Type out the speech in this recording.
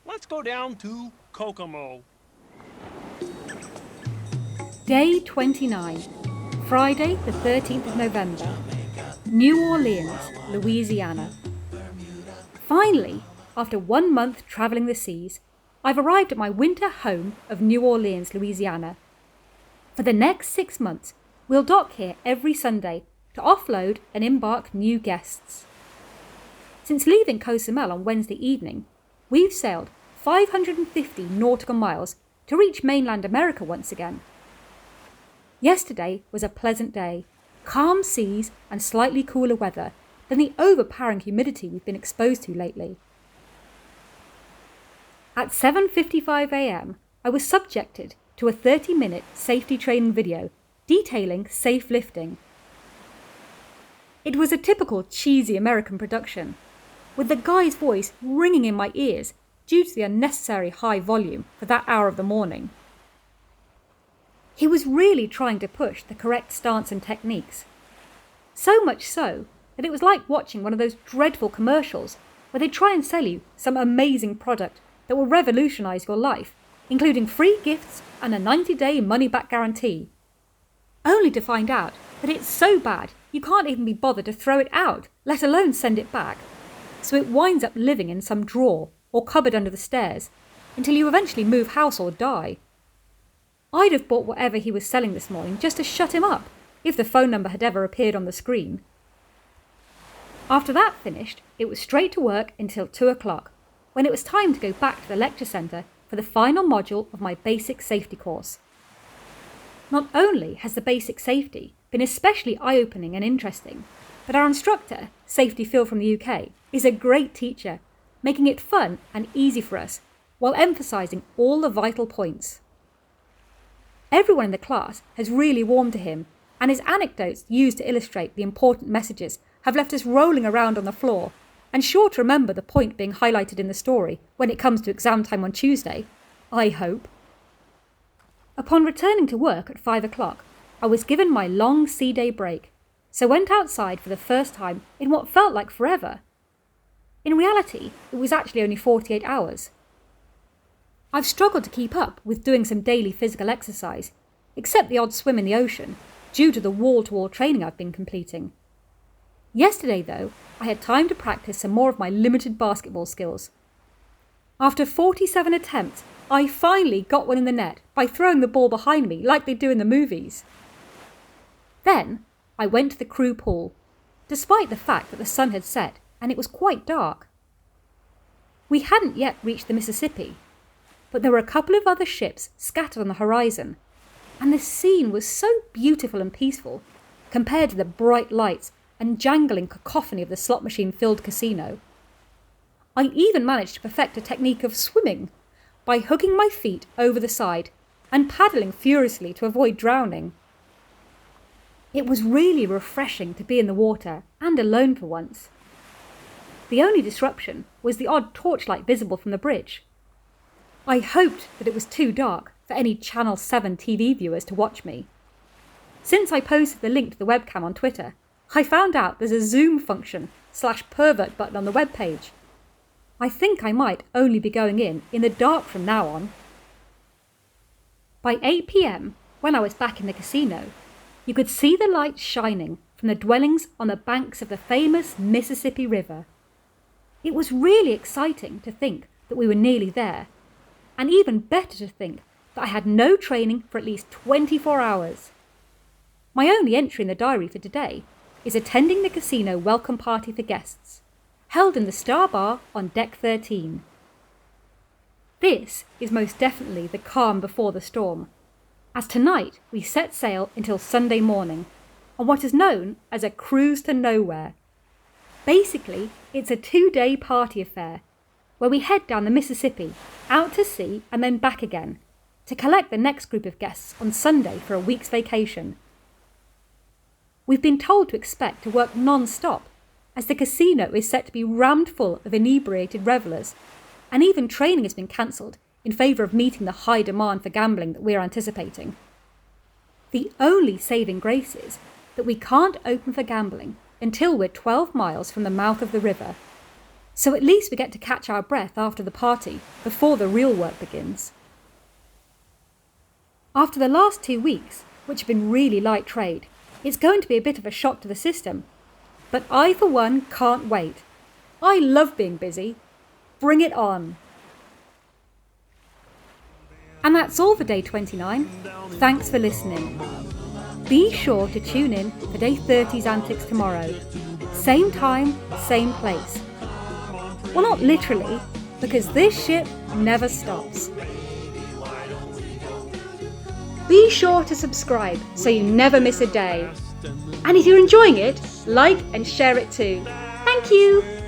Let's go down to Kokomo. Day 29, Friday the 13th of November, New Orleans, Louisiana. Finally, after 1 month travelling the seas, I've arrived at my winter home of New Orleans, Louisiana. For the next 6 months, we'll dock here every Sunday to offload and embark new guests. Since leaving Cozumel on Wednesday evening, we've sailed 550 nautical miles to reach mainland America once again. Yesterday was a pleasant day, calm seas and slightly cooler weather than the overpowering humidity we've been exposed to lately. At 7:55 a.m, I was subjected to a 30-minute safety training video detailing safe lifting. It was a typical cheesy American production, with the guy's voice ringing in my ears due to the unnecessary high volume for that hour of the morning. He was really trying to push the correct stance and techniques. So much so that it was like watching one of those dreadful commercials where they try and sell you some amazing product that will revolutionise your life, including free gifts and a 90-day money-back guarantee. Only to find out that it's so bad you can't even be bothered to throw it out, let alone send it back. So it winds up living in some drawer or cupboard under the stairs until you eventually move house or die. I'd have bought whatever he was selling this morning just to shut him up, if the phone number had ever appeared on the screen. After that finished, it was straight to work until 2 o'clock, when it was time to go back to the lecture centre for the final module of my basic safety course. Not only has the basic safety been especially eye-opening and interesting, but our instructor, Safety Phil from the UK, is a great teacher, making it fun and easy for us, while emphasising all the vital points. Everyone in the class has really warmed to him, and his anecdotes used to illustrate the important messages have left us rolling around on the floor, and sure to remember the point being highlighted in the story when it comes to exam time on Tuesday, I hope. Upon returning to work at 5 o'clock, I was given my long sea day break, so went outside for the first time in what felt like forever. In reality, it was actually only 48 hours. I've struggled to keep up with doing some daily physical exercise, except the odd swim in the ocean, due to the wall-to-wall training I've been completing. Yesterday, though, I had time to practice some more of my limited basketball skills. After 47 attempts, I finally got one in the net by throwing the ball behind me like they do in the movies. Then, I went to the crew pool, despite the fact that the sun had set and it was quite dark. We hadn't yet reached the Mississippi, but there were a couple of other ships scattered on the horizon, and the scene was so beautiful and peaceful compared to the bright lights and jangling cacophony of the slot machine-filled casino. I even managed to perfect a technique of swimming by hooking my feet over the side and paddling furiously to avoid drowning. It was really refreshing to be in the water and alone for once. The only disruption was the odd torchlight visible from the bridge. I hoped that it was too dark for any Channel 7 TV viewers to watch me. Since I posted the link to the webcam on Twitter, I found out there's a zoom function /pervert button on the webpage. I think I might only be going in the dark from now on. By 8 p.m, when I was back in the casino, you could see the lights shining from the dwellings on the banks of the famous Mississippi River. It was really exciting to think that we were nearly there, and even better to think that I had no training for at least 24 hours. My only entry in the diary for today is attending the casino welcome party for guests, held in the Star Bar on Deck 13. This is most definitely the calm before the storm, as tonight we set sail until Sunday morning on what is known as a cruise to nowhere. Basically, it's a 2-day party affair where we head down the Mississippi, out to sea and then back again, to collect the next group of guests on Sunday for a week's vacation. We've been told to expect to work non-stop, as the casino is set to be rammed full of inebriated revellers, and even training has been cancelled in favour of meeting the high demand for gambling that we're anticipating. The only saving grace is that we can't open for gambling until we're 12 miles from the mouth of the river. so at least we get to catch our breath after the party before the real work begins. After the last 2 weeks, which have been really light trade, it's going to be a bit of a shock to the system. But I, for one, can't wait. I love being busy. Bring it on. And that's all for day 29. Thanks for listening. Be sure to tune in for day 30's antics tomorrow. Same time, same place. Well, not literally, because this ship never stops. Be sure to subscribe so you never miss a day. And if you're enjoying it, like and share it too. Thank you!